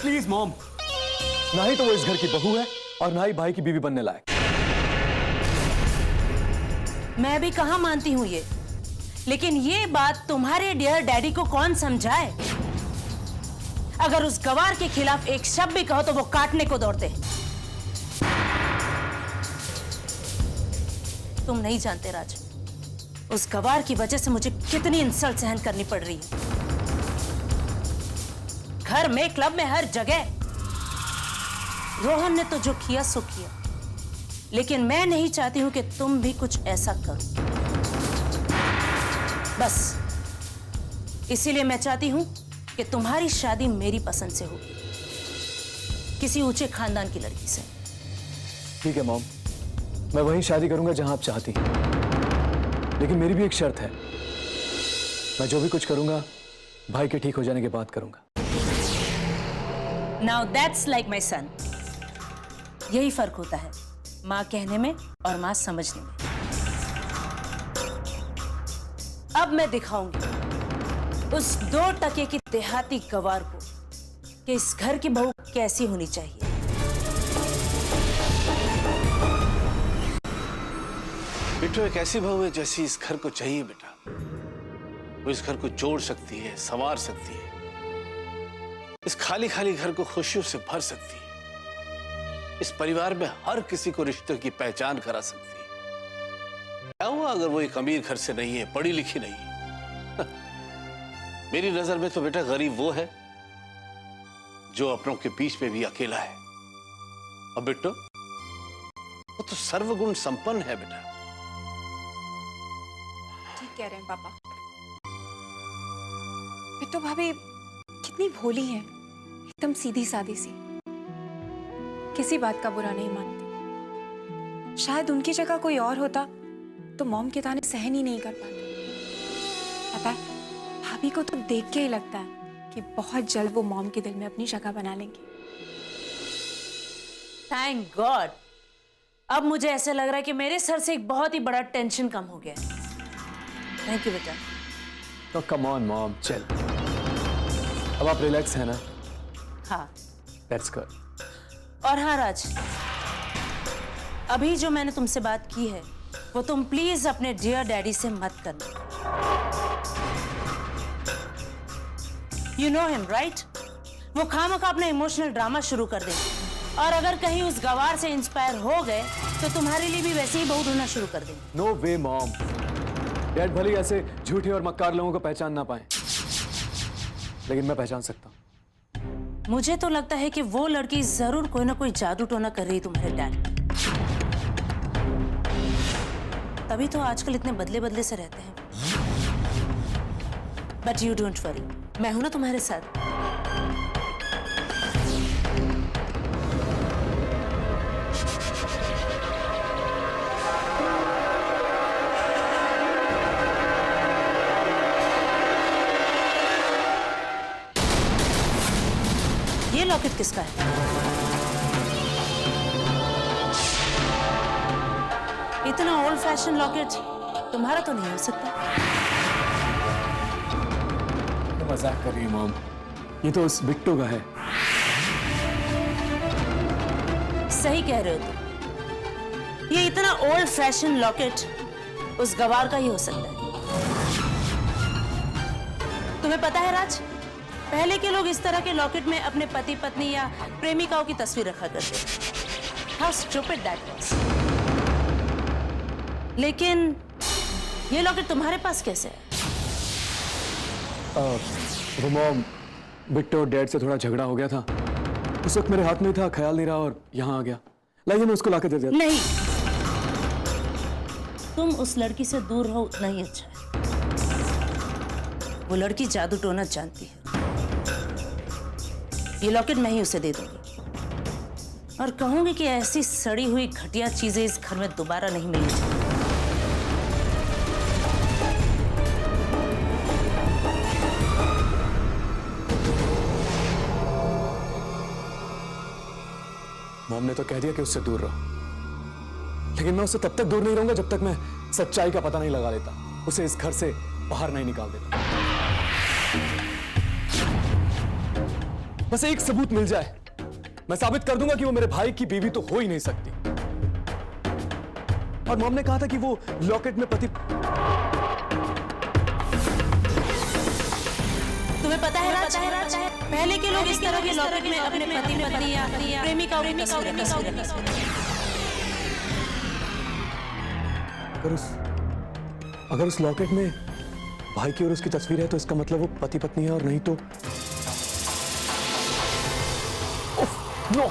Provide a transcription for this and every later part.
Please mom, ना ही तो वो इस घर की बहू है और ना ही भाई की बीवी बनने लायक। मैं भी कहां मानती हूं ये, लेकिन ये बात तुम्हारे डियर डैडी को कौन समझाए? अगर उस गवार के खिलाफ एक शब्द भी कहो तो वो काटने को दौड़ते हैं। तुम नहीं जानते राज, उस गवार की वजह से मुझे कितनी इंसल्ट सहन करनी पड़ रही है। घर में, क्लब में, हर जगह। रोहन ने तो जो किया सो किया, लेकिन मैं नहीं चाहती हूं कि तुम भी कुछ ऐसा करो। बस इसीलिए मैं चाहती हूं कि तुम्हारी शादी मेरी पसंद से हो, किसी ऊंचे खानदान की लड़की से। ठीक है मॉम, मैं वहीं शादी करूंगा जहां आप चाहती हैं, लेकिन मेरी भी एक शर्त है। मैं जो भी कुछ करूंगा भाई के ठीक हो जाने के बाद करूंगा। नाउ दैट्स लाइक माई सन। यही फर्क होता है मां कहने में और मां समझने में। अब मैं दिखाऊंगी उस 2 टके की देहाती गवार को कि इस घर की बहू कैसी होनी चाहिए। बेटा एक ऐसी बहू है जैसी इस घर को चाहिए बेटा। वो इस घर को जोड़ सकती है, संवार सकती है, इस खाली खाली घर को खुशियों से भर सकती है, इस परिवार में हर किसी को रिश्तों की पहचान करा सकती है। क्या हुआ अगर वो एक अमीर घर से नहीं है, पढ़ी लिखी नहीं है? मेरी नजर में तो बेटा गरीब वो है जो अपनों के बीच में भी अकेला है। और बेटो वो तो सर्वगुण संपन्न है बेटा। ठीक कह रहे हैं पापा। बिट्टू भाभी कितनी भोली है, एकदम सीधी सादी सी, किसी बात का बुरा नहीं मानती। शायद उनकी जगह कोई और होता तो मॉम के ताने सहन ही नहीं कर पाता। पता है, भाभी को तो देख के ही लगता है कि बहुत जल्द वो मॉम के दिल में अपनी जगह बना लेंगे। थैंक गॉड, अब मुझे ऐसा लग रहा है कि मेरे सर से एक बहुत ही बड़ा टेंशन कम हो गया है। थैंक यू बेटा। तो कम ऑन मॉम, चल अब आप रिलैक्स है ना? हाँ। That's good. और हाँ राज, अभी जो मैंने तुमसे बात की है वो तुम प्लीज अपने डियर डैडी से मत करना। You know him right? वो खामखा अपना इमोशनल ड्रामा शुरू कर देंगे, और अगर कहीं उस गवार से इंस्पायर हो गए तो तुम्हारे लिए भी वैसे ही बहू ढूंढना शुरू कर देंगे। नो वे मॉम, डैड भले ऐसे झूठे और मक्कार लोगों को पहचान ना पाए, लेकिन मैं पहचान सकता हूं। मुझे तो लगता है कि वो लड़की जरूर कोई ना कोई जादू टोना कर रही तुम्हारे डैड। तभी तो आजकल इतने बदले बदले से रहते हैं। बट यू डोंट वरी, मैं हूं ना तुम्हारे साथ। ये लॉकेट किसका है? इतना ओल्ड फैशन लॉकेट तुम्हारा तो नहीं हो सकता। तो मजाक कर रही है मॉम, ये तो उस बिट्टू का है। सही कह रहे हो तुम, ये इतना ओल्ड फैशन लॉकेट उस गवार का ही हो सकता है। तुम्हें पता है राज, पहले के लोग इस तरह के लॉकेट में अपने पति पत्नी या प्रेमिकाओं की तस्वीर रखा करते। How stupid that was। लेकिन ये लॉकेट तुम्हारे पास कैसे है? वो मॉम, बिट्टू और डैड से थोड़ा झगड़ा हो गया था, उस वक्त मेरे हाथ में था, ख्याल नहीं रहा और यहाँ आ गया। लाइए मैं उसको लाके दे दिया। नहीं, तुम उस लड़की से दूर रहो उतना ही अच्छा है। वो लड़की जादू टोना जानती है। ये लॉकेट मैं ही उसे दे दूंगी और कहूंगी कि ऐसी सड़ी हुई घटिया चीजें इस घर में दोबारा नहीं मिलनी चाहिए। मॉम ने तो कह दिया कि उससे दूर रहो, लेकिन मैं उससे तब तक दूर नहीं रहूंगा जब तक मैं सच्चाई का पता नहीं लगा लेता, उसे इस घर से बाहर नहीं निकाल देता। बस एक सबूत मिल जाए, मैं साबित कर दूंगा कि वो मेरे भाई की बीवी तो हो ही नहीं सकती। और मॉम ने कहा था कि वो लॉकेट में पति। तुम्हें पता है राज, पहले के लोग इस तरह के लॉकेट में अपने पति पत्नी या प्रेमिका अगर उस लॉकेट में भाई की और उसकी तस्वीर है तो इसका मतलब वो पति पत्नी है, और नहीं तो नो,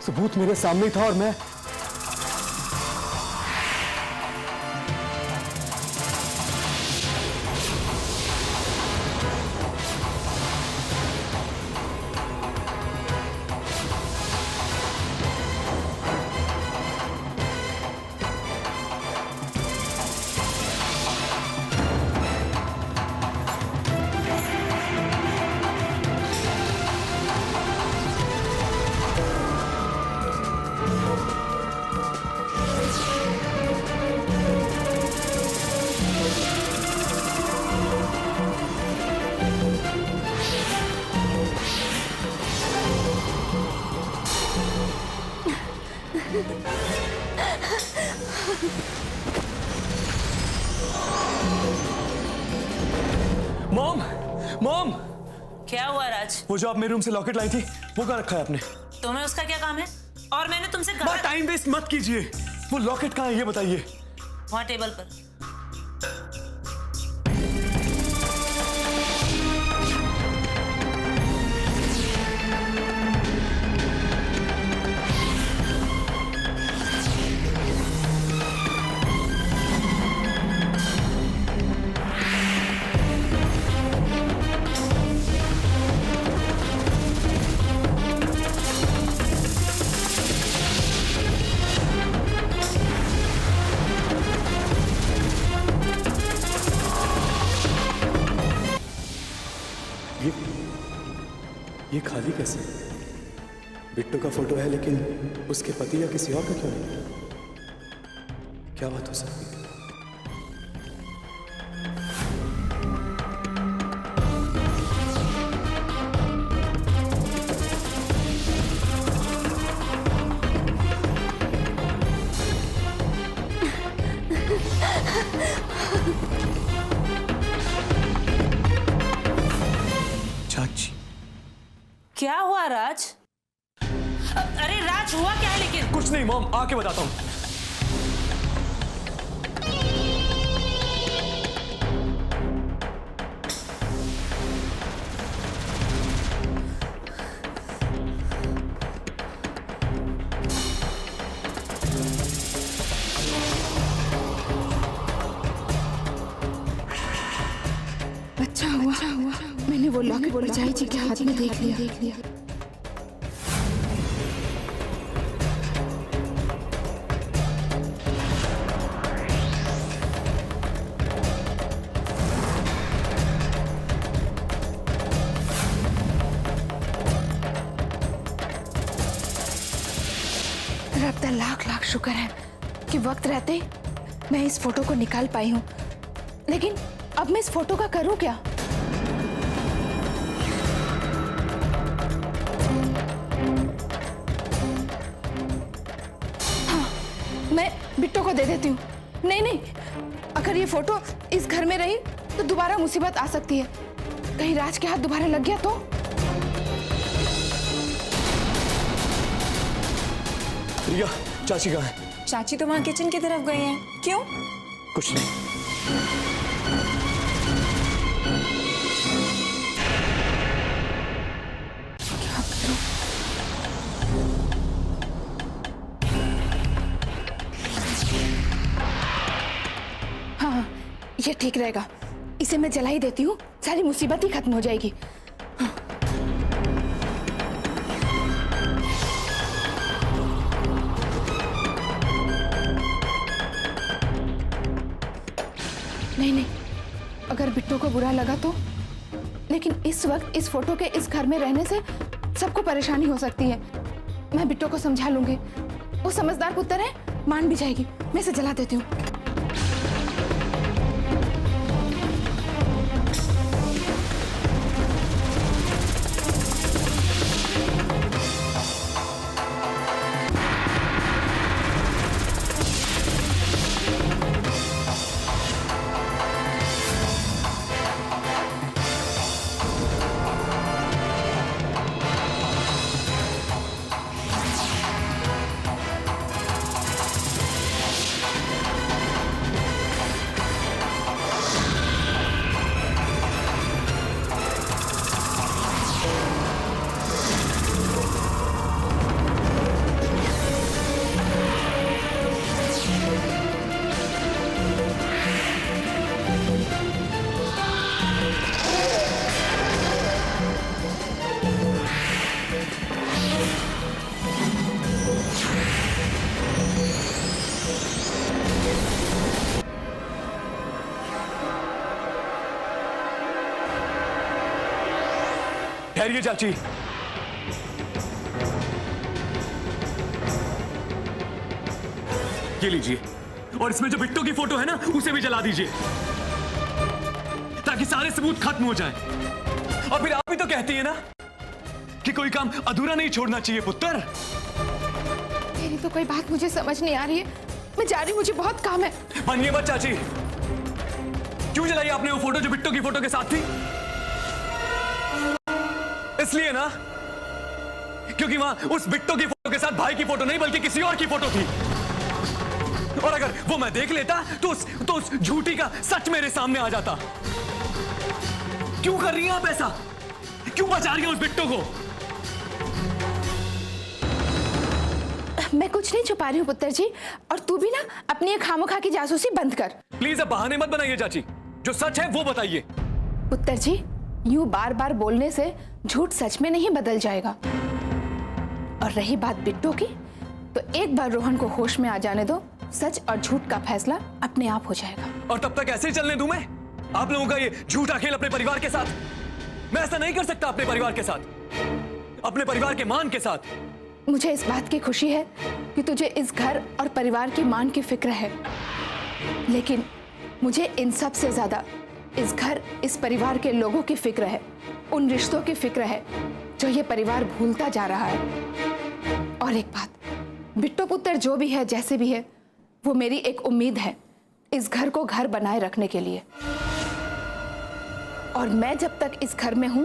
सबूत मेरे सामने ही था और मैं मॉम, मॉम, क्या हुआ राज? वो जो आप मेरे रूम से लॉकेट लाई थी वो कहाँ रखा है आपने? तुम्हें उसका क्या काम है? और मैंने तुमसे माँ, टाइम वेस्ट मत कीजिए, वो लॉकेट कहाँ है ये बताइए। वहां टेबल पर। ये खाली कैसे? बिट्टू का फोटो है लेकिन उसके पति या किसी और का क्यों नहीं? क्या बात हो सकती है? चाची, क्या हुआ राज? अरे राज, हुआ क्या है? लेकिन कुछ नहीं मॉम, आके बताता हूं। अच्छा हुआ मैंने वो लॉकेट परछाई जी के हाथ में देख लिया। रब का लाख लाख शुक्र है कि वक्त रहते मैं इस फोटो को निकाल पाई हूँ, लेकिन अब मैं इस फोटो का करूँ क्या? हाँ, मैं बिट्टू को दे देती हूँ। नहीं, अगर ये फोटो इस घर में रही तो दोबारा मुसीबत आ सकती है। कहीं राज के हाथ दोबारा लग गया तो? रिया, चाची कहाँ है? चाची तो वहां किचन की तरफ गई हैं। क्यों? कुछ नहीं। हाँ, ये ठीक रहेगा। इसे मैं जला ही देती हूँ, सारी मुसीबत ही खत्म हो जाएगी। नहीं, अगर बिट्टू को बुरा लगा तो, लेकिन इस वक्त इस फोटो के इस घर में रहने से सबको परेशानी हो सकती है। मैं बिट्टू को समझा लूंगी, वो समझदार पुत्र है, मान भी जाएगी। मैं इसे जला देती हूँ। ठहरिए चाची। ये लीजिए, और इसमें जो बिट्टू की फोटो है ना, उसे भी जला दीजिए ताकि सारे सबूत खत्म हो जाएं। और फिर आप भी तो कहती है ना कि कोई काम अधूरा नहीं छोड़ना चाहिए पुत्र। तेरी तो कोई बात मुझे समझ नहीं आ रही है। मैं जा रही हूँ, मुझे बहुत काम है। बनिए मत चाची। क्यों जलाई आपने वो फोटो जो बिट्टू की फोटो के साथ थी? इसलिए ना क्योंकि वहां उस बिट्टू की फोटो के साथ भाई की फोटो नहीं बल्कि किसी और की फोटो थी। और अगर वो मैं देख लेता तो उस झूठी का सच मेरे सामने आ जाता। क्यों कर रही हैं आप ऐसा? क्यों बचा रही हैं उस बिट्टू को? मैं कुछ नहीं छुपा रही हूँ पुत्र जी, और तू भी ना अपनी ये खामोखा की जासूसी बंद कर। प्लीज अब बहाने मत बनाइए चाची, जो सच है वो बताइए। पुत्र जी, यूं बार बार बोलने से झूठ सच में नहीं बदल जाएगा। और रही बात बिट्टू की, तो एक बार रोहन को होश में आ जाने दो, सच और झूठ का फैसला अपने आप हो जाएगा। और तब तक ऐसे ही चलने दूं मैं आप लोगों का ये झूठा खेल अपने परिवार के साथ? मैं ऐसा नहीं कर सकता अपने परिवार के साथ, अपने परिवार के मान के साथ। मुझे इस बात की खुशी है कि तुझे इस घर और परिवार की मान की फिक्र है, लेकिन मुझे इन सब से ज्यादा इस घर, इस परिवार के लोगों की फिक्र है, उन रिश्तों की फिक्र है जो ये परिवार भूलता जा रहा है। और एक बात, बिट्टू पुत्र जो भी है, जैसे भी है, वो मेरी एक उम्मीद है इस घर को घर बनाए रखने के लिए। और मैं जब तक इस घर में हूं,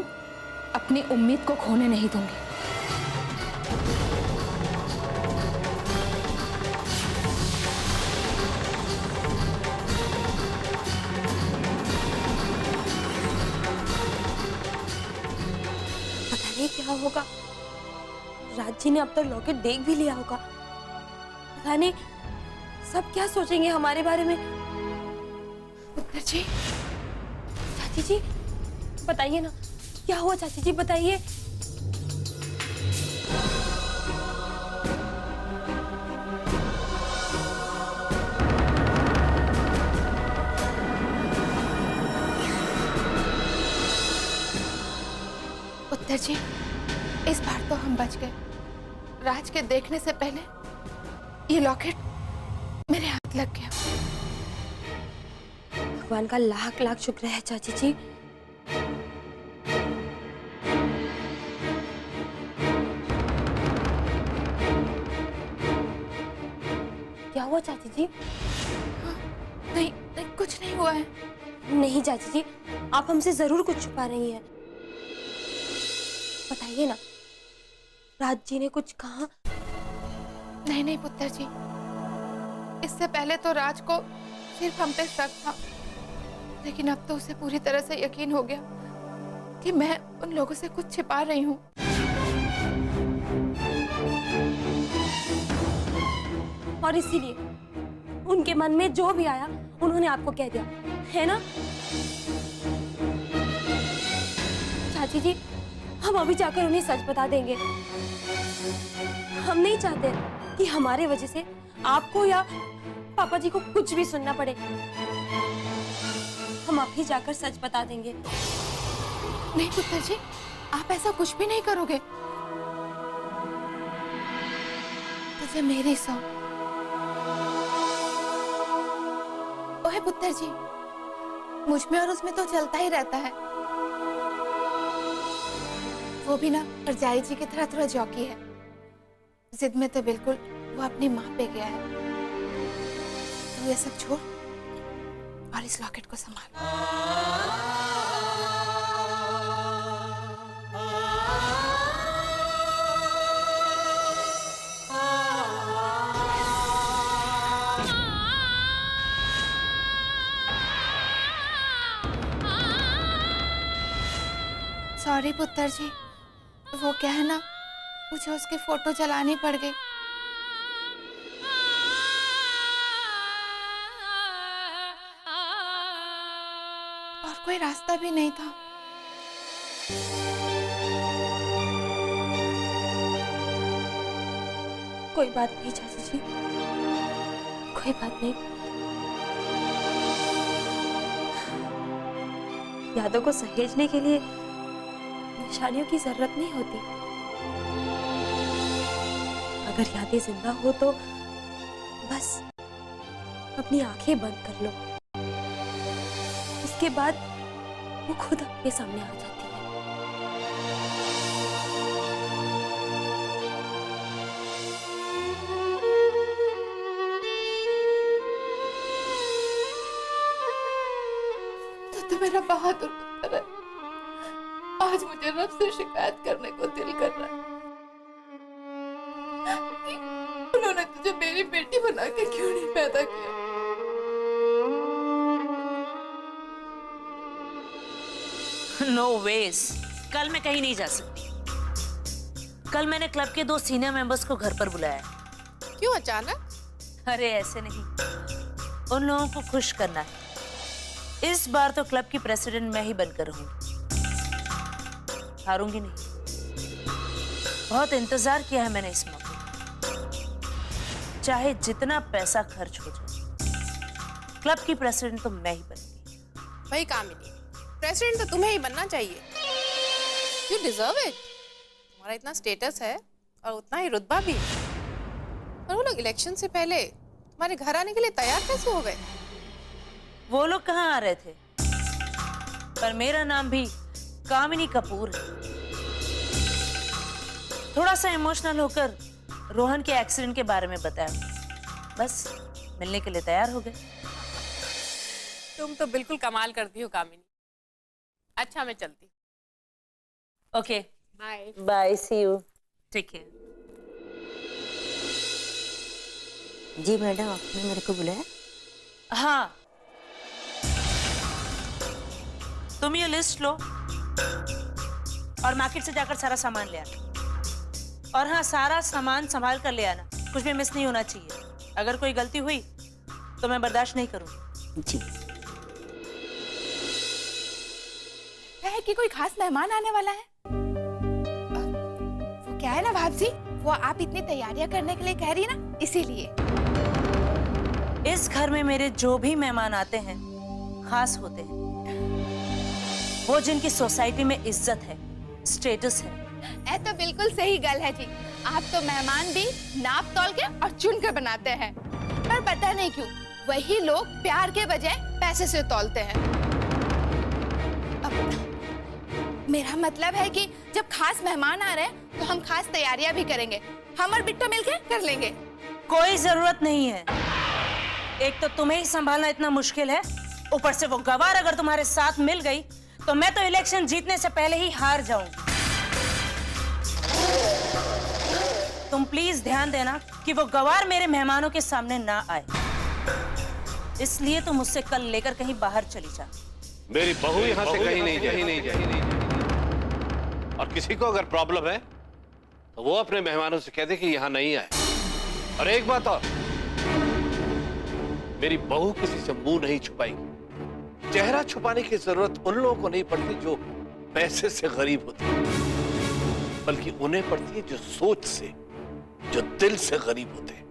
अपनी उम्मीद को खोने नहीं दूंगी। पता नहीं क्या होगा। राज जी ने अब तक लॉकेट देख भी लिया होगा। पता नहीं सब क्या सोचेंगे हमारे बारे में। पुत्र जी, चाची जी बताइए ना, क्या हुआ चाची जी बताइए। पुत्र जी, इस बार तो हम बच गए। राज के देखने से पहले ये लॉकेट मेरे हाथ लग गया। भगवान का लाख लाख शुक्र है चाची जी। क्या हुआ चाची जी? नहीं, नहीं, कुछ नहीं हुआ है। नहीं चाची जी, आप हमसे जरूर कुछ छुपा रही हैं। बताइए ना, राज जी ने कुछ कहा? नहीं नहीं पुत्र जी, इससे पहले तो राज को सिर्फ हम पे शक था, लेकिन अब तो उसे पूरी तरह से यकीन हो गया कि मैं उन लोगों से कुछ छिपा रही हूँ। और इसीलिए उनके मन में जो भी आया उन्होंने आपको कह दिया, है ना? चाची जी, हम अभी जाकर उन्हें सच बता देंगे। हम नहीं चाहते कि हमारे वजह से आपको या पापा जी को कुछ भी सुनना पड़े। हम अभी जाकर सच बता देंगे। नहीं पुत्र जी, आप ऐसा कुछ भी नहीं करोगे। तुझे मेरी सौ। ओहे पुत्र जी, मुझ में और उसमें तो चलता ही रहता है। वो भी ना परजाई जी की तरह थोड़ा जौकी है। जिद में तो बिल्कुल वो अपनी माँ पे गया है। तो ये सब छोड़ और इस लॉकेट को संभाल। सॉरी पुत्र जी, वो क्या है ना, मुझे उसकी फोटो जलानी पड़ गई। और कोई रास्ता भी नहीं था। कोई बात नहीं चाची जी, कोई बात नहीं। यादों को सहेजने के लिए परेशानियों की जरूरत नहीं होती। अगर यादें जिंदा हो तो बस अपनी आंखें बंद कर लो, उसके बाद वो खुद आपके सामने आ जाती है। तो मेरा बहादुर पुत्र है। आज मुझे रब से शिकायत करने को दिल कर रहा है कि उन्होंने तुझे मेरी बेटी बना के क्यों नहीं पैदा किया। नो वेज, कल मैं कहीं नहीं जा सकती। कल मैंने क्लब के 2 सीनियर मेंबर्स को घर पर बुलाया है। क्यों अचानक? अरे ऐसे नहीं, उन लोगों को खुश करना है। इस बार तो क्लब की प्रेसिडेंट मैं ही बनकर रहूंगी, हारूंगी नहीं। बहुत इंतजार किया है मैंने इस मौके, चाहे जितना पैसा खर्च हो जाए, क्लब की प्रेसिडेंट तो मैं ही बनूंगी। भाई कामिनी, प्रेसिडेंट तो तुम्हें ही बनना चाहिए। You deserve it. तुम्हारा इतना स्टेटस है और उतना ही रुतबा भी। पर वो लोग इलेक्शन से पहले तुम्हारे घर आने के लिए तैयार कैसे हो गए? वो लोग कहाँ आ रहे थे, पर मेरा नाम भी कामिनी कपूर है। थोड़ा सा इमोशनल होकर रोहन के एक्सीडेंट के बारे में बताया, बस मिलने के लिए तैयार हो गए। तुम तो बिल्कुल कमाल करती हो कामिनी। अच्छा मैं चलती। Okay, bye. Bye, see you, take care. जी मैडम, आपने मेरे को बुलाया? हाँ, तुम ये लिस्ट लो और मार्केट से जाकर सारा सामान ले आना। और हाँ, सारा सामान संभाल कर ले आना, कुछ भी मिस नहीं होना चाहिए। अगर कोई गलती हुई तो मैं बर्दाश्त नहीं करूंगी। जी। है कि कोई खास मेहमान आने वाला है? वो क्या है ना भाभी, वो आप इतनी तैयारियां करने के लिए कह रही है ना, इसीलिए। इस घर में मेरे जो भी मेहमान आते हैं खास होते हैं, वो जिनकी सोसाइटी में इज्जत है, स्टेटस है। ऐ तो बिल्कुल सही गल है जी। आप तो मेहमान भी नाप तोल के और चुन के बनाते हैं, पर पता नहीं क्यों वही लोग प्यार के बजाय पैसे से तौलते हैं। अब मेरा मतलब है कि जब खास मेहमान आ रहे हैं तो हम खास तैयारियां भी करेंगे। हम और बिट्टो मिलके कर लेंगे। कोई जरूरत नहीं है। एक तो तुम्हें ही संभालना इतना मुश्किल है, ऊपर से वो गवार अगर तुम्हारे साथ मिल गई तो मैं तो इलेक्शन जीतने से पहले ही हार जाऊंगी। तुम प्लीज ध्यान देना कि वो गवार मेरे मेहमानों के सामने ना आए, इसलिए तुम मुझसे कल लेकर कहीं बाहर चली जा। मेरी बहू यहाँ से कहीं नहीं जाएगी। और किसी को अगर प्रॉब्लम है तो वो अपने मेहमानों से कह दे कि यहाँ नहीं आए। और एक बात और, मेरी बहू किसी से मुंह नहीं छुपाएगी। चेहरा छुपाने की जरूरत उन लोगों को नहीं पड़ती जो पैसे से गरीब होते हैं, बल्कि उन्हें पड़ती है जो सोच से, जो दिल से गरीब होते हैं।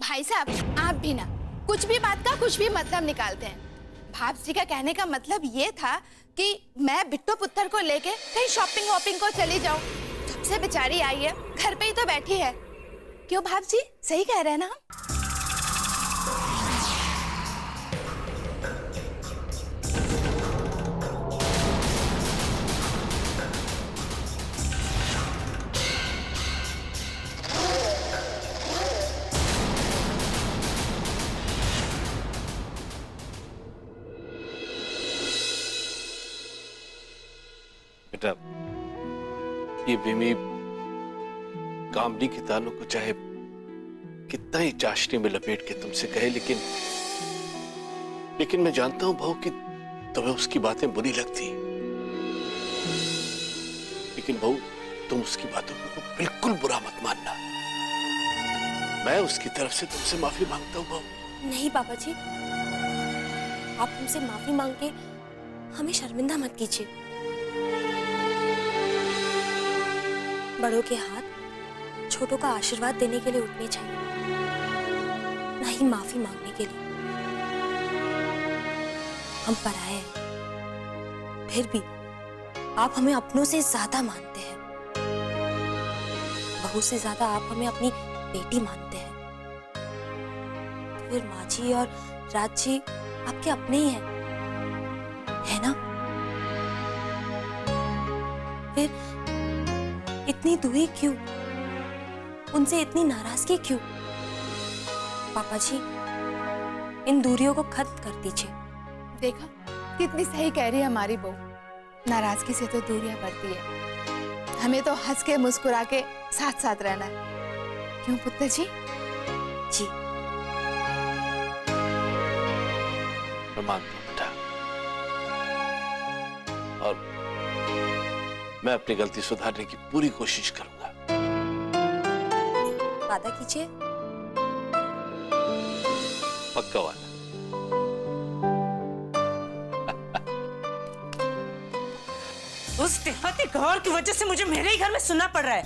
भाई साहब, आप भी ना कुछ भी बात का कुछ भी मतलब निकालते हैं। भाभी जी का कहने का मतलब ये था कि मैं बिट्टो पुत्र को लेके कहीं शॉपिंग वॉपिंग को चली जाऊं। जब से बेचारी आई है घर पे ही तो बैठी है। क्यों भाभी जी, सही कह रहे हैं ना हम? बेटा, ये विमी कामनी की तानों को चाहे कितना ही चाशनी में लपेट के तुमसे कहे, लेकिन मैं जानता हूं बहू कि तुम्हें उसकी बातें बुरी लगती। लेकिन बहू, तुम उसकी बातों को बिल्कुल बुरा मत मानना। मैं उसकी तरफ से तुमसे माफी मांगता हूं बहू। नहीं पापा जी, आप हमसे माफी मांग के हमें शर्मिंदा मत कीजिए। बड़ों के हाथ छोटों का आशीर्वाद देने के लिए उठने चाहिए, नहीं माफी मांगने के लिए। हम पराए हैं, फिर भी आप हमें अपनों से ज्यादा मानते हैं। बहू से ज्यादा आप हमें अपनी बेटी मानते हैं। तो फिर माँ जी और राज जी आपके अपने ही हैं, है ना? फिर इतनी दूरी क्यों? उनसे इतनी नाराजगी क्यों? पापा जी, इन दूरियों को खत्म कर दीजिए। देखा कितनी सही कह रही है हमारी बहू। नाराजगी से तो दूरियां बढ़ती है, हमें तो हंस के मुस्कुरा के साथ साथ रहना है, क्यों पुत्र जी? जी मैं मानता हूं बेटा, और मैं अपनी गलती सुधारने की पूरी कोशिश करूंगा। वादा कीजिए। पक्का वाला। उस देहाती गौर की वजह से मुझे मेरे ही घर में सुनना पड़ रहा है।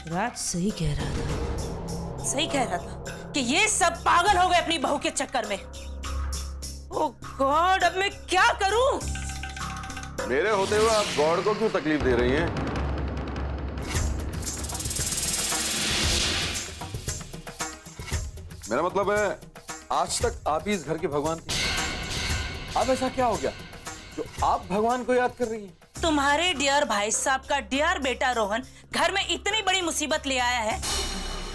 राज सही कह रहा था, सही कह रहा था कि ये सब पागल हो गए अपनी बहू के चक्कर में। ओह गॉड, अब मैं क्या करूं? मेरे होते हुए आप गॉड को क्यों तकलीफ दे रही हैं? मेरा मतलब है, आज तक आप ही इस घर के भगवान थे। अब ऐसा क्या हो गया जो आप भगवान को याद कर रही हैं? तुम्हारे डियर भाई साहब का डियर बेटा रोहन घर में इतनी बड़ी मुसीबत ले आया है,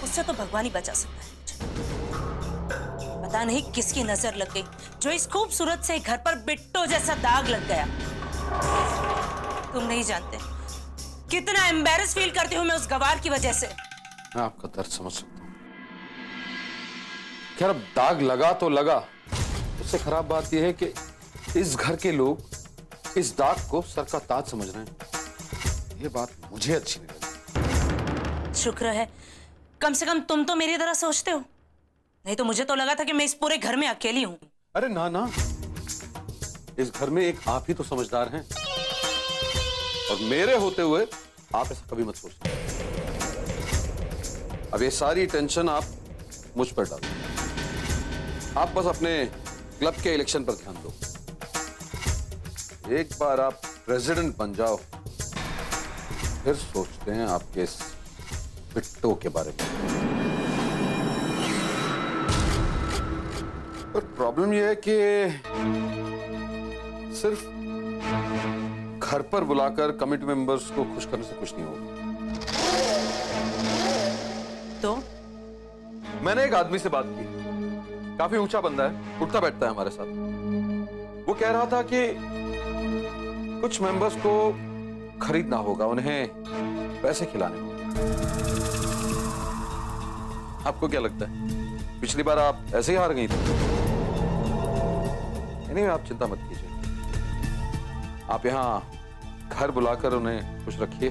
उससे तो भगवान ही बचा सकता है मुझे। पता नहीं किसकी नजर लग गई जो इस खूबसूरत से घर पर बिट्टो जैसा दाग लग गया। तुम नहीं जानते कितना एम्बैरेस फील करती हूँ मैं उस गवार की वजह से। मैं आपका दर्द समझ सकता हूँ। खैर, अब दाग लगा तो लगा, उससे खराब बात यह है कि इस घर के लोग इस दाग को सर का ताज समझ रहे हैं। ये बात मुझे अच्छी नहीं लगी। शुक्र है कम से कम तुम तो मेरी तरह सोचते हो, नहीं तो मुझे तो लगा था कि मैं इस पूरे घर में अकेली हूं। अरे ना ना, इस घर में एक आप ही तो समझदार हैं, और मेरे होते हुए आप ऐसा कभी मत सोचना। अब ये सारी टेंशन आप मुझ पर डालो। आप बस अपने क्लब के इलेक्शन पर ध्यान दो। एक बार आप प्रेसिडेंट बन जाओ, फिर सोचते हैं आपके इस बिट्टो के बारे में। पर प्रॉब्लम यह है कि सिर्फ घर पर बुलाकर कमिटी मेंबर्स को खुश करने से कुछ नहीं होगा। तो मैंने एक आदमी से बात की, काफी ऊंचा बंदा है, उठता बैठता है हमारे साथ। वो कह रहा था कि कुछ मेंबर्स को खरीदना होगा, उन्हें पैसे खिलाने होंगे। आपको क्या लगता है, पिछली बार आप ऐसे ही हार गई थी? नहीं, आप चिंता मत कीजिए, आप यहाँ घर बुलाकर उन्हें खुश रखिए।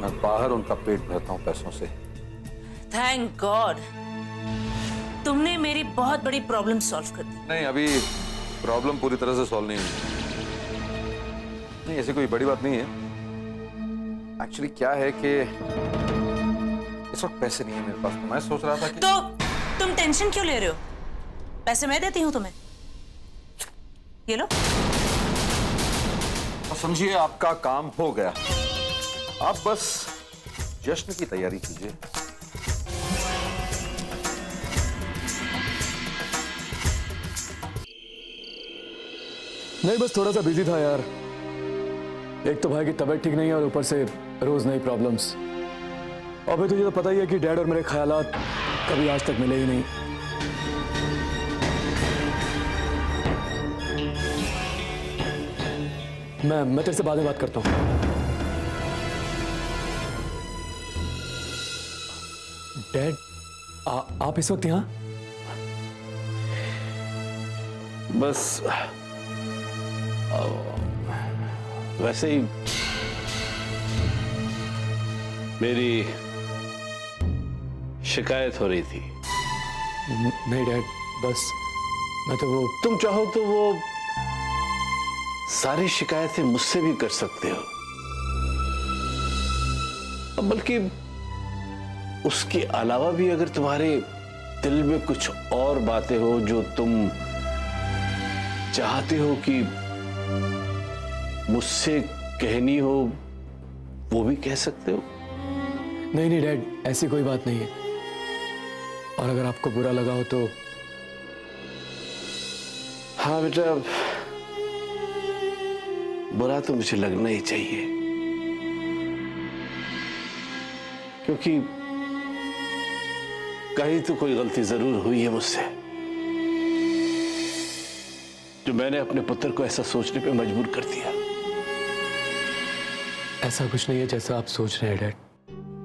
मैं बाहर उनका पेट भरता हूँ पैसों से। थैंक गॉड, तुमने मेरी बहुत बड़ी प्रॉब्लम सॉल्व कर दी। नहीं, अभी प्रॉब्लम पूरी तरह से सॉल्व नहीं हुई। नहीं, ऐसी कोई बड़ी बात नहीं है। एक्चुअली क्या है कि इस वक्त पैसे नहीं है मेरे पास, तो मैं सोच रहा था कि तो तुम टेंशन क्यों ले रहे हो? पैसे मैं देती हूँ तुम्हें, ये लो। तो समझिए आपका काम हो गया। आप बस जश्न की तैयारी कीजिए। नहीं, बस थोड़ा सा बिजी था यार। एक तो भाई की तबीयत ठीक नहीं है और ऊपर से रोज नई प्रॉब्लम्स। और भाई तुझे तो पता ही है कि डैड और मेरे ख्यालात कभी आज तक मिले ही नहीं। मैं तेरे से बाद में बात करता हूँ। डैड, आप इस वक्त यहाँ? बस वैसे ही मेरी शिकायत हो रही थी। नहीं डैड, बस मैं तो वो तुम चाहो तो वो सारी शिकायतें मुझसे भी कर सकते हो, बल्कि उसके अलावा भी अगर तुम्हारे दिल में कुछ और बातें हो जो तुम चाहते हो कि मुझसे कहनी हो वो भी कह सकते हो। नहीं नहीं डैड, ऐसी कोई बात नहीं है। और अगर आपको बुरा लगा हो तो हाँ बेटा, बुरा तो मुझे लगना ही चाहिए, क्योंकि कहीं तो कोई गलती जरूर हुई है मुझसे, जो मैंने अपने पुत्र को ऐसा सोचने पे मजबूर कर दिया। ऐसा कुछ नहीं है जैसा आप सोच रहे हैं डैड।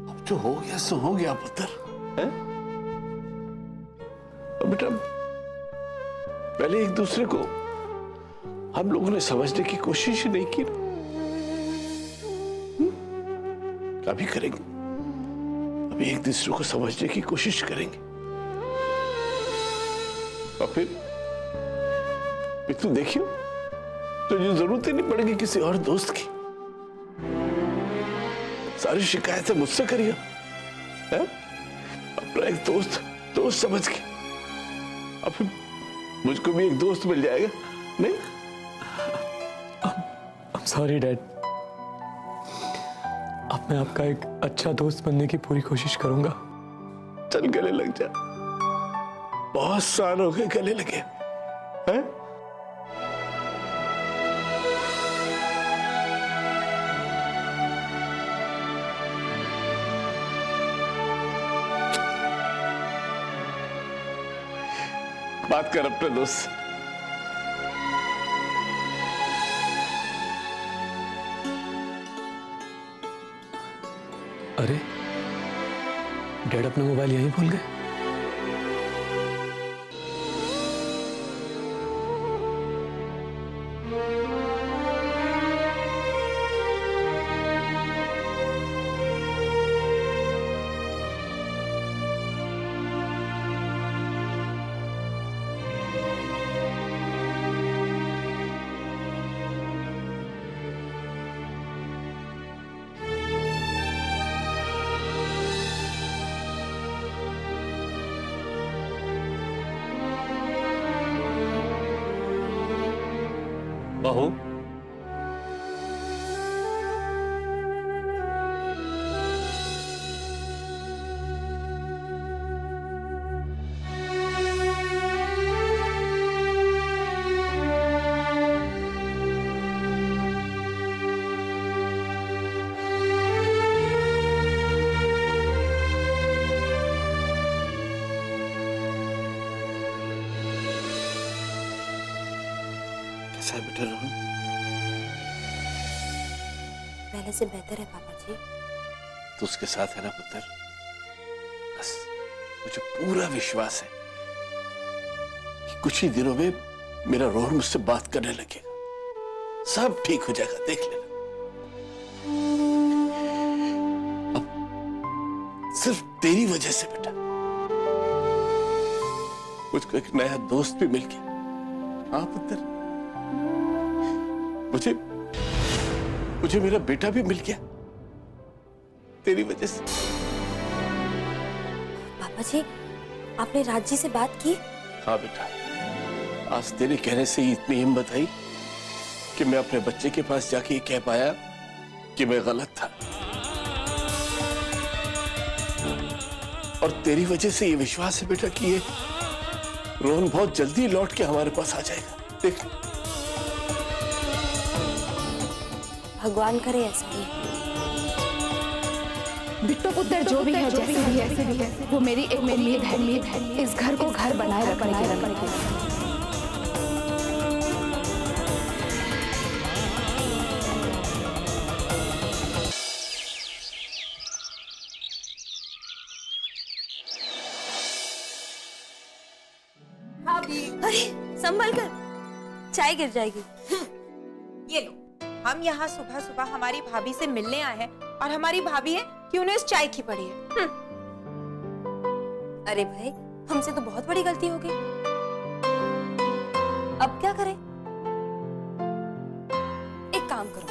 अब जो हो गया सो हो गया पुत्र, है? और बेटा, पहले एक दूसरे को हम लोगों ने समझने की कोशिश ही नहीं की। अभी करेंगे, अभी एक दूसरे को समझने की कोशिश करेंगे, और फिर तू देखियो तो ये जरूरत ही नहीं पड़ेगी किसी और दोस्त की। सारी शिकायतें मुझसे करिए, है? अपना एक दोस्त समझ के। अब फिर मुझको भी एक दोस्त मिल जाएगा, नहीं? I'm sorry dad. अब मैं आपका एक अच्छा दोस्त बनने की पूरी कोशिश करूंगा। चल गले लग जा, बहुत साल हो गए गले लगे, हैं? बात कर अपने दोस्त से। अरे डैड अपना मोबाइल यहीं भूल गए। बहू, कैसा है बेटा रोहन? पहले से बेहतर है पापा जी। तो उसके साथ है ना पुत्र? बस मुझे पूरा विश्वास है कि कुछ ही दिनों में मेरा रोहन मुझसे बात करने लगेगा, सब ठीक हो जाएगा, देख लेना। अब सिर्फ तेरी वजह से बेटा मुझको एक नया दोस्त भी मिल गया। हाँ पुत्र, मुझे मेरा बेटा भी मिल गया तेरी वजह से। पापा जी, आपने राज जी से बात की? हाँ बेटा, आज तेरे कहने से ही इतनी हिम्मत आई कि मैं अपने बच्चे के पास जाके ये कह पाया कि मैं गलत था, और तेरी वजह से ये विश्वास है बेटा कि ये रोहन बहुत जल्दी लौट के हमारे पास आ जाएगा। देख, भगवान करे ऐसा ही। बिट्टू पुत्र जो भी है, जैसे भी है, वो मेरी एक उम्मीद है, इस घर को घर बनाए रखने की। अरे संभल कर, चाय गिर जाएगी। ये लो, हम यहाँ सुबह सुबह हमारी भाभी से मिलने आए हैं और हमारी भाभी है कि उन्हें इस चाय की पड़ी है। अरे भाई, हमसे तो बहुत बड़ी गलती हो गई। अब क्या करें? एक काम करो,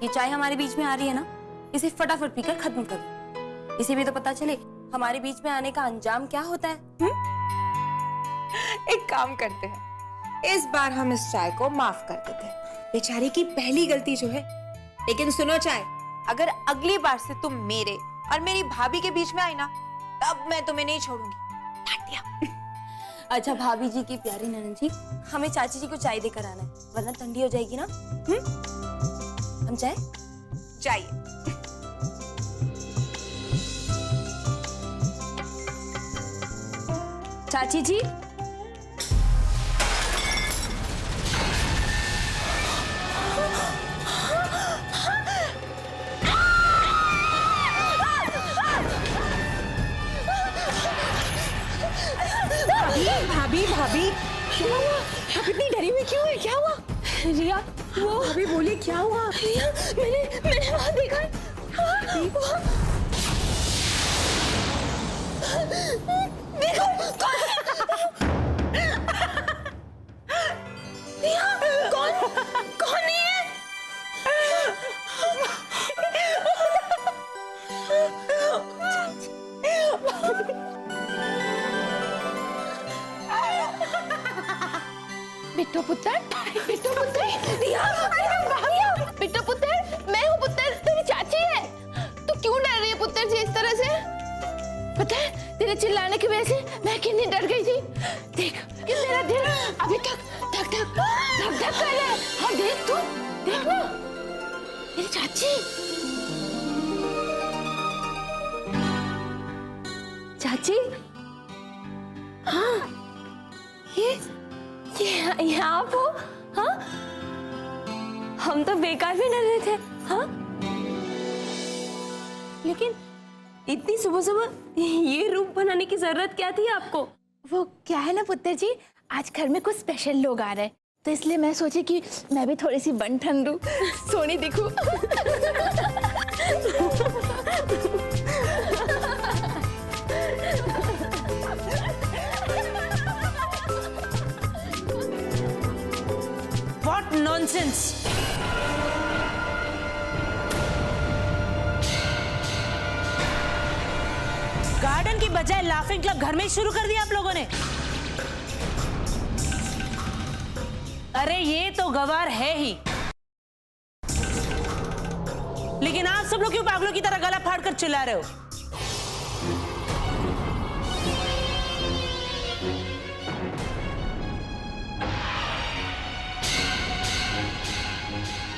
ये चाय हमारे बीच में आ रही है ना, इसे फटाफट पीकर खत्म करो। इसे भी तो पता चले हमारे बीच में आने का अंजाम क्या होता है। एक काम करते हैं, इस बार हम इस चाय को माफ कर देते हैं। बेचारे की पहली गलती जो है। लेकिन सुनो चाय, अगर अगली बार से तुम मेरे और मेरी भाभी के बीच में आई ना, तब मैं तुम्हें नहीं छोड़ूंगी। काट दिया। अच्छा भाभी जी की प्यारी ननद जी, हमें चाची जी को चाय देकर आना है, वरना ठंडी हो जाएगी ना। हम चाय जाइए। चाची जी, भाभी भाभी क्या हुआ? आप इतनी डरी हुई क्यों है? क्या हुआ? रिया वो भाभी बोली क्या हुआ? रिया मैंने वहां देखा है। देखो कौन नहीं है? बिट्टू पुत्र, बिट्टू पुत्र, रिया बिट्टू पुत्र, मैं हूँ पुत्र, तेरी चाची है। तू क्यों डर रही है पुत्र जी इस तरह से? पता है तेरे चिल्लाने की वजह से मैं कितनी डर गई थी। देख कि मेरा दिल अभी तक धक धक धक धक कर रहा है। हाँ देख तू, देख ना तेरी चाची। चाची, हाँ ये आप हो? हाँ हम तो बेकार भी डर रहे थे। हाँ लेकिन इतनी सुबह सुबह ये रूप बनाने की जरूरत क्या थी आपको? वो क्या है ना पुत्र जी, आज घर में कुछ स्पेशल लोग आ रहे हैं, तो इसलिए मैं सोची कि मैं भी थोड़ी सी बन ठन दूं, सोनी दिखूं। What nonsense! गार्डन की बजाय लाफिंग क्लब घर में ही शुरू कर दिया आप लोगों ने। अरे ये तो गवार है ही, लेकिन आप सब लोग क्यों पागलों की तरह गला फाड़ कर चिल्ला रहे हो?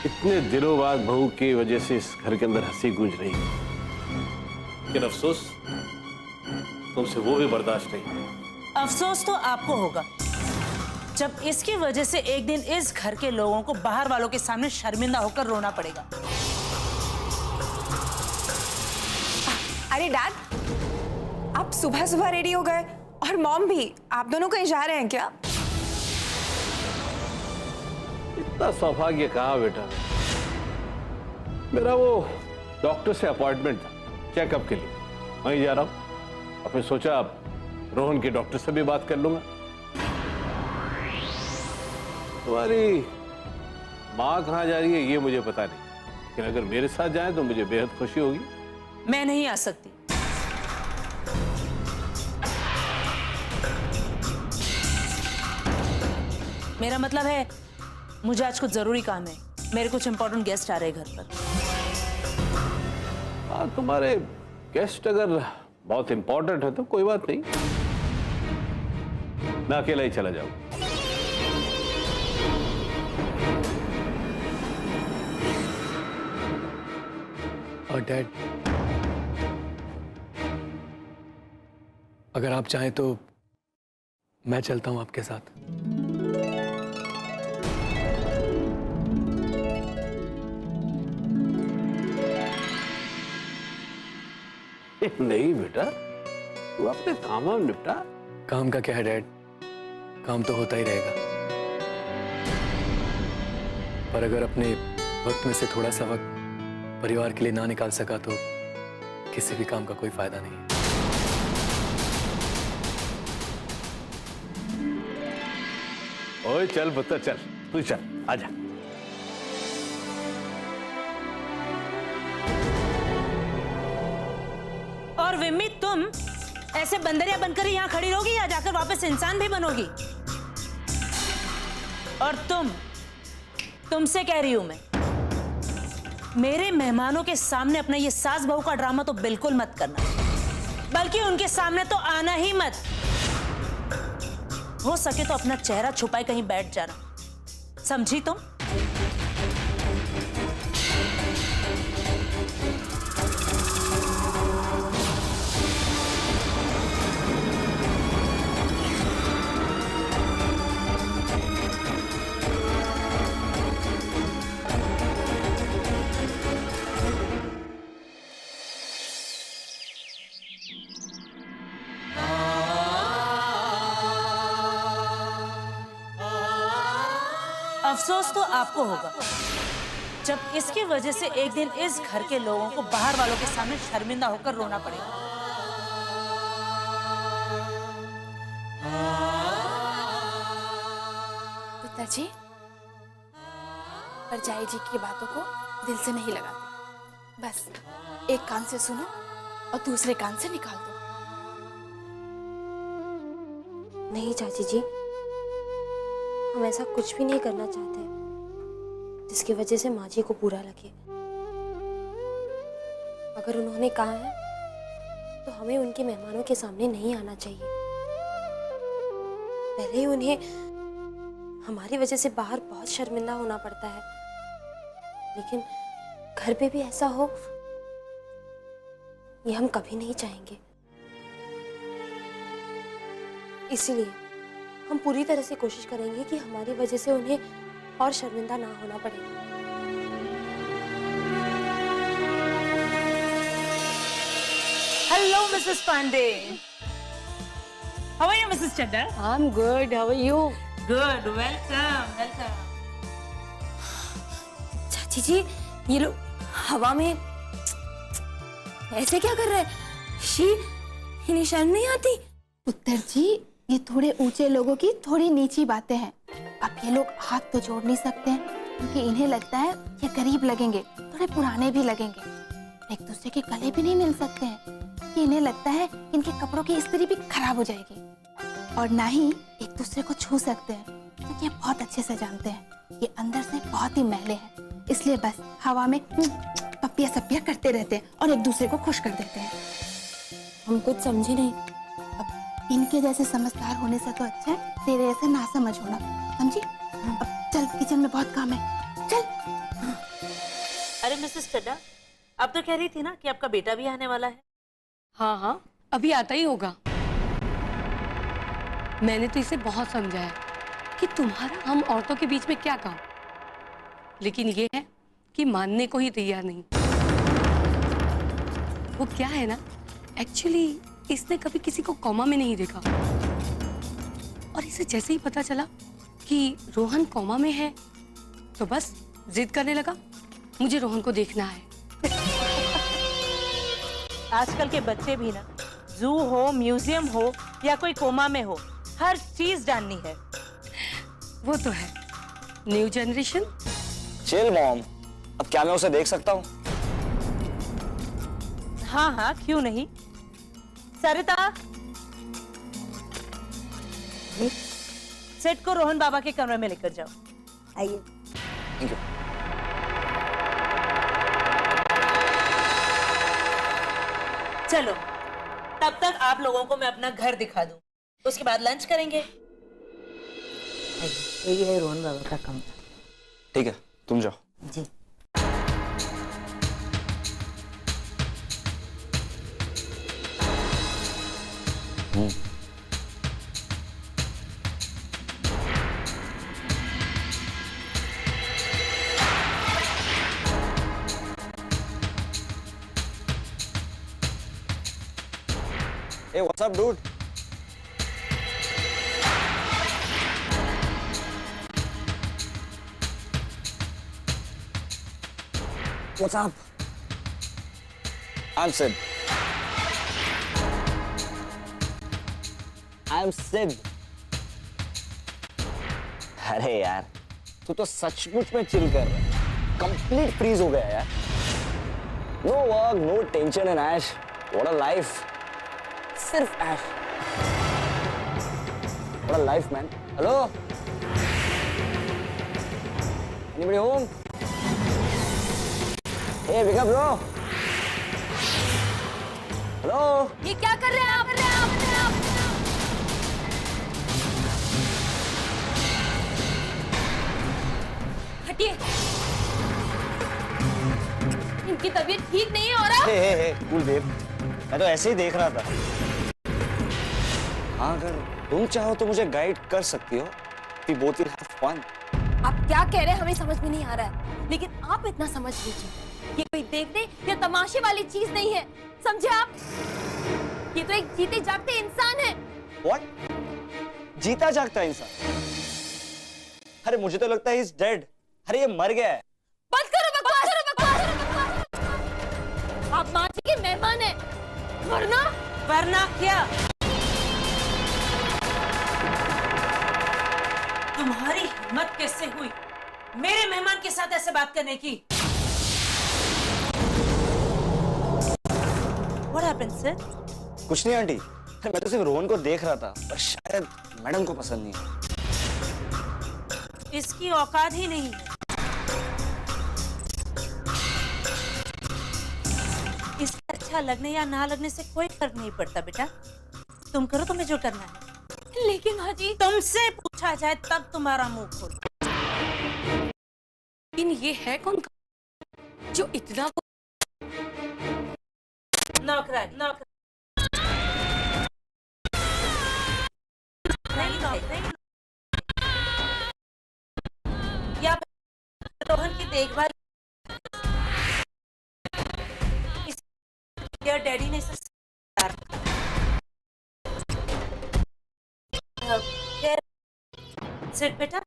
इतने दिनों बाद बहू की वजह से इस घर के अंदर हंसी गूंज रही है, लेकिन अफसोस तुमसे वो भी बर्दाश्त नहीं। अफसोस तो आपको होगा जब इसकी वजह से एक दिन इस घर के लोगों को बाहर वालों के सामने शर्मिंदा होकर रोना पड़ेगा। अरे डैड, आप सुबह सुबह रेडी हो गए और मॉम भी, आप दोनों कहीं जा रहे हैं क्या? इतना सौभाग्य कहाँ बेटा, मेरा वो डॉक्टर से अपॉइंटमेंट था चेकअप के लिए, वहीं जा रहा हूँ। और फिर सोचा अब रोहन के डॉक्टर से भी बात कर लूंगा। तुम्हारी माँ कहाँ जा रही है ये मुझे पता नहीं, लेकिन अगर मेरे साथ जाए तो मुझे बेहद खुशी होगी। मैं नहीं आ सकती। मेरा मतलब है मुझे आज कुछ जरूरी काम है, मेरे कुछ इंपॉर्टेंट गेस्ट आ रहे हैं घर पर। हाँ, तुम्हारे गेस्ट अगर बहुत इंपॉर्टेंट है तो कोई बात नहीं, मैं अकेला ही चला जाऊंगा। और डैड, अगर आप चाहें तो मैं चलता हूं आपके साथ। नहीं बेटा, तू अपने काम में निपटा। काम का क्या है डैड, काम तो होता ही रहेगा, पर अगर अपने वक्त में से थोड़ा सा वक्त परिवार के लिए ना निकाल सका तो किसी भी काम का कोई फायदा नहीं है। ओए चल पुत्र चल, तू चल, आजा। और विम्मी, तुम ऐसे बंदरिया बनकर यहाँ खड़ी रहोगी या जाकर वापस इंसान भी बनोगी? और तुम तुमसे कह रही हूं मैं, मेरे मेहमानों के सामने अपना ये सास बहू का ड्रामा तो बिल्कुल मत करना, बल्कि उनके सामने तो आना ही मत। हो सके तो अपना चेहरा छुपाए कहीं बैठ जाना, समझी तुम? अफसोस तो आपको होगा जब इसकी वजह से एक दिन इस घर के लोगों को बाहर वालों के सामने शर्मिंदा होकर रोना पड़ेगा। पिताजी, परजाई जी की बातों को दिल से नहीं लगाते, बस एक कान से सुनो और दूसरे कान से निकाल दो। नहीं चाची जी, हम ऐसा कुछ भी नहीं करना चाहते जिसकी वजह से माँ जी को बुरा लगे। अगर उन्होंने कहा है तो हमें उनके मेहमानों के सामने नहीं आना चाहिए। पहले ही उन्हें हमारी वजह से बाहर बहुत शर्मिंदा होना पड़ता है, लेकिन घर पे भी ऐसा हो ये हम कभी नहीं चाहेंगे। इसीलिए हम पूरी तरह से कोशिश करेंगे कि हमारी वजह से उन्हें और शर्मिंदा ना होना पड़े। Hello Mrs Pandey. How are you Mrs Chadda? I am good, how are you? Good, welcome welcome. चाची जी, ये लोग हवा में ऐसे क्या कर रहे हैं? इन्हें शर्म नहीं आती? उत्तर जी, ये थोड़े ऊंचे लोगों की थोड़ी नीची बातें हैं। अब ये लोग हाथ तो जोड़ नहीं सकते हैं क्योंकि इन्हें लगता है ये गरीब लगेंगे, थोड़े पुराने भी लगेंगे। एक दूसरे के गले भी नहीं मिल सकते हैं कि इन्हें लगता है इनके कपड़ों की इस्त्री भी खराब हो जाएगी। और ना ही एक दूसरे को छू सकते हैं क्योंकि ये बहुत अच्छे से जानते हैं ये अंदर से बहुत ही मैले हैं। इसलिए बस हवा में पप्पिया सप्पिया करते रहते हैं और एक दूसरे को खुश कर देते हैं। हम कुछ समझे नहीं। इनके जैसे समझदार होने से तो अच्छा है तेरे ऐसे ना समझ होना, समझी? अब चल, किचन में बहुत काम है, चल। अरे मिसेस चड्डा, अब तो कह रही थी ना कि आपका बेटा भी आने वाला है। हाँ हाँ, अभी आता ही होगा। मैंने तो इसे बहुत समझाया कि तुम्हारा हम औरतों के बीच में क्या काम, लेकिन ये है कि मानने को ही तैयार नहीं। वो क्या है ना, एक्चुअली इसने कभी किसी को कॉमा में नहीं देखा, और इसे जैसे ही पता चला कि रोहन कॉमा में है तो बस जिद करने लगा, मुझे रोहन को देखना है। आजकल के बच्चे भी ना, जू हो, म्यूजियम हो या कोई कोमा में हो, हर चीज जाननी है। वो तो है, न्यू जनरेशन। चिल मॉम, अब क्या मैं उसे देख सकता हूँ? हाँ हाँ, क्यों नहीं। सरिता, सेट को रोहन बाबा के कमरे में लेकर जाओ। आइए। Thank you. चलो, तब तक आप लोगों को मैं अपना घर दिखा दूं, उसके बाद लंच करेंगे। यही है रोहन बाबा का कमरा। ठीक है, तुम जाओ। जी। Hey, what's up, dude? What's up? I'm Sid. I'm Sid. अरे यार, तू तो सचमुच में चिल कर रहा है। कंप्लीट फ्रीज हो गया यार। No work, no tension and Ash. What a life. सिर्फ ऐश। What a life, man. Hello. Anybody home? Hey, wake up, bro. Hello? ये क्या कर रहे हैं आप? हटिए। इनकी तबीयत ठीक नहीं है और आप हे, कूल बेब। मैं तो ऐसे ही देख रहा था। हाँ, अगर तुम चाहो तो मुझे गाइड कर सकती हो। We both will have fun. आप क्या कह रहे हैं हमें समझ में नहीं आ रहा है, लेकिन आप इतना समझ लीजिए, ये कोई देखने या तमाशे वाली चीज नहीं है, समझे आप? ये तो एक जीते जागते इंसान है। What? जीता जागता इंसान? अरे मुझे तो लगता है he's dead. अरे ये मर गया है। बंद करो बकवास। आप माँ जी के मेहमान हैं, वरना क्या? तुम्हारी हिम्मत कैसे हुई मेरे मेहमान के साथ ऐसे बात करने की? What happened, sir? कुछ नहीं आंटी। अरे मैं तो सिर्फ रोहन को देख रहा था, पर शायद मैडम को पसंद नहीं है। इसकी औकात ही नहीं है। इससे अच्छा लगने या ना लगने से कोई फर्क नहीं पड़ता बेटा। तुम करो तुम्हें जो करना है। लेकिन माँ जी, तुमसे पूछा जाए तब तुम्हारा मुंह खोलो। लेकिन ये है कौन जो इतना नौकरानी नहीं। या रोहन की देखभाल या डैडी ने इसे सिट बेटा,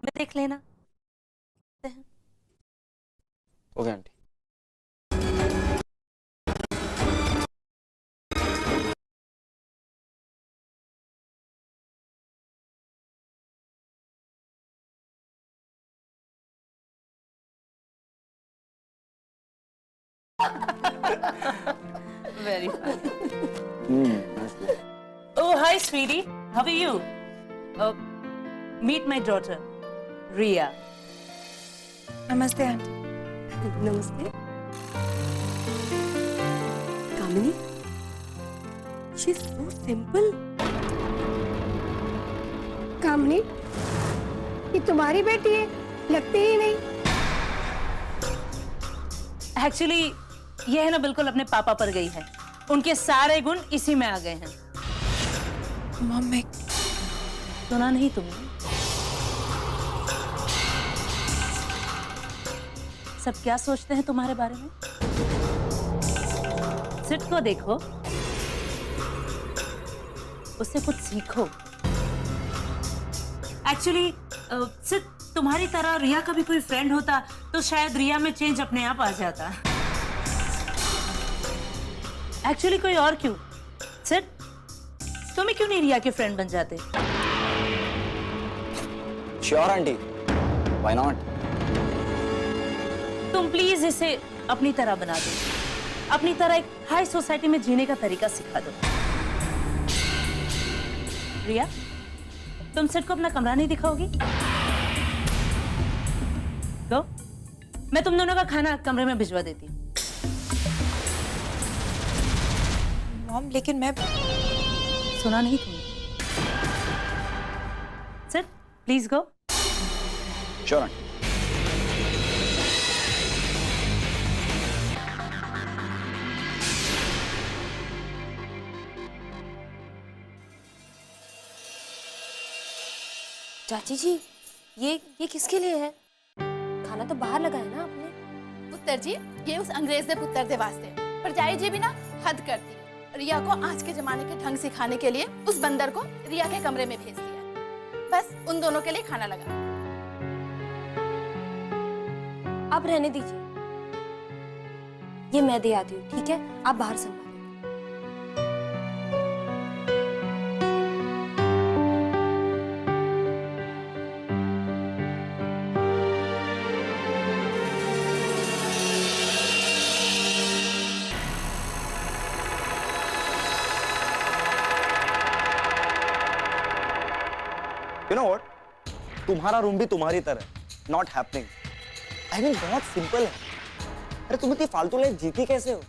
मैं देख लेना। Okay aunty. Very fun. Nice. Oh, hi, sweetie. How are you? Meet my daughter, Riya. नमस्ते आंटी। नमस्ते कामिनी, शी इज सो सिंपल। कामनी, ये तुम्हारी बेटी है, लगती ही नहीं। Actually, ये है ना बिल्कुल अपने पापा पर गई है। उनके सारे गुण इसी में आ गए हैं। मॉम, मैं सुना नहीं तुमने? सब क्या सोचते हैं तुम्हारे बारे में? सिट को देखो, उससे कुछ सीखो। एक्चुअली सिट तुम्हारी तरह रिया का भी कोई फ्रेंड होता तो शायद रिया में चेंज अपने आप आ जाता। एक्चुअली कोई और क्यों? सिट तुम्हें क्यों नहीं रिया के फ्रेंड बन जाते? Sure aunty, why not? तुम प्लीज इसे अपनी तरह बना दो, अपनी तरह एक हाई सोसाइटी में जीने का तरीका सिखा दो। रिया, तुम सिट को अपना कमरा नहीं दिखाओगी? गो, मैं तुम दोनों का खाना कमरे में भिजवा देती हूँ। मॉम, लेकिन मैं सुना नहीं तुमने? Sit, please go. Sure aunty. चाची जी, ये किसके लिए है? खाना तो बाहर लगा है ना आपने। पुत्र जी, ये उस अंग्रेज दे पुत्र दे वास्ते। परजाई जी भी ना हद करती। रिया को आज के जमाने के ढंग सिखाने के लिए उस बंदर को रिया के कमरे में भेज दिया। बस उन दोनों के लिए खाना लगा। आप रहने दीजिए, ये मैं दे आती हूँ, ठीक है? आप बाहर संभालिए। You know what? तुम्हारा रूम भी तुम्हारी तरह, नॉट हैपनिंग। आई मीन बहुत सिंपल है। अरे तुम इतनी फालतू लाइफ जीती कैसे हो?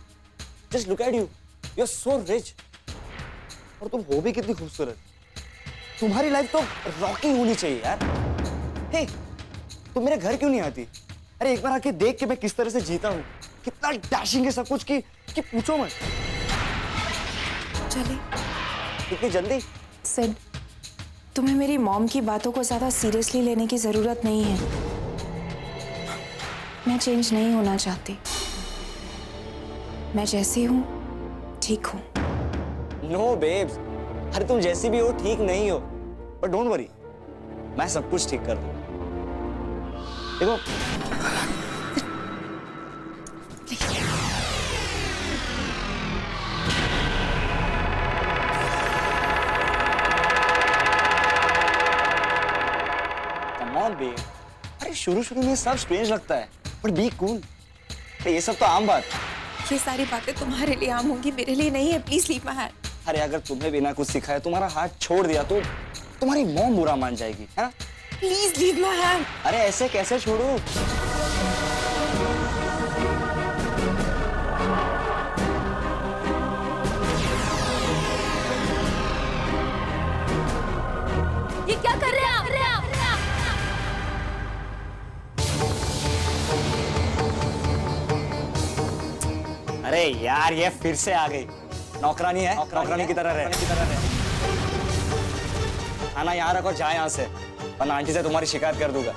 Just look at you, you are so rich, और तुम हो भी कितनी खूबसूरत। तुम्हारी लाइफ तो रॉकी होनी चाहिए यार। हे, तुम मेरे घर क्यों नहीं आती? अरे एक बार आके देख के मैं किस तरह से जीता हूँ, कितना डैशिंग है सब कुछ कि पूछो मत। चले इतनी जल्दी? सिड, तुम्हें मेरी मॉम की बातों को ज्यादा सीरियसली लेने की जरूरत नहीं है। मैं चेंज नहीं होना चाहती। मैं जैसी हूँ ठीक हूँ। नो बेब्स, अरे तुम जैसी भी हो ठीक नहीं हो, बट डोंट वरी, मैं सब कुछ ठीक कर दूंगा। देखो कम ऑन बेब, अरे शुरू में सब स्ट्रेंज लगता है, बट बी कूल। ये सब तो आम बात। ये सारी बातें तुम्हारे लिए आम होंगी, मेरे लिए नहीं है। Please leave my hand. अरे अगर तुम्हें बिना कुछ सिखाए तुम्हारा हाथ छोड़ दिया तो तुम्हारी मॉम बुरा मान जाएगी, है ना? Please leave my hand. अरे ऐसे कैसे छोड़ू? ये क्या कर रहे हैं आप? अरे यार ये फिर से आ गई। नौकरानी है, नौकरानी की तरह रहे। खाना यहाँ रखो, जाए यहाँ से, वरना आंटी से तुम्हारी शिकायत कर दूंगा।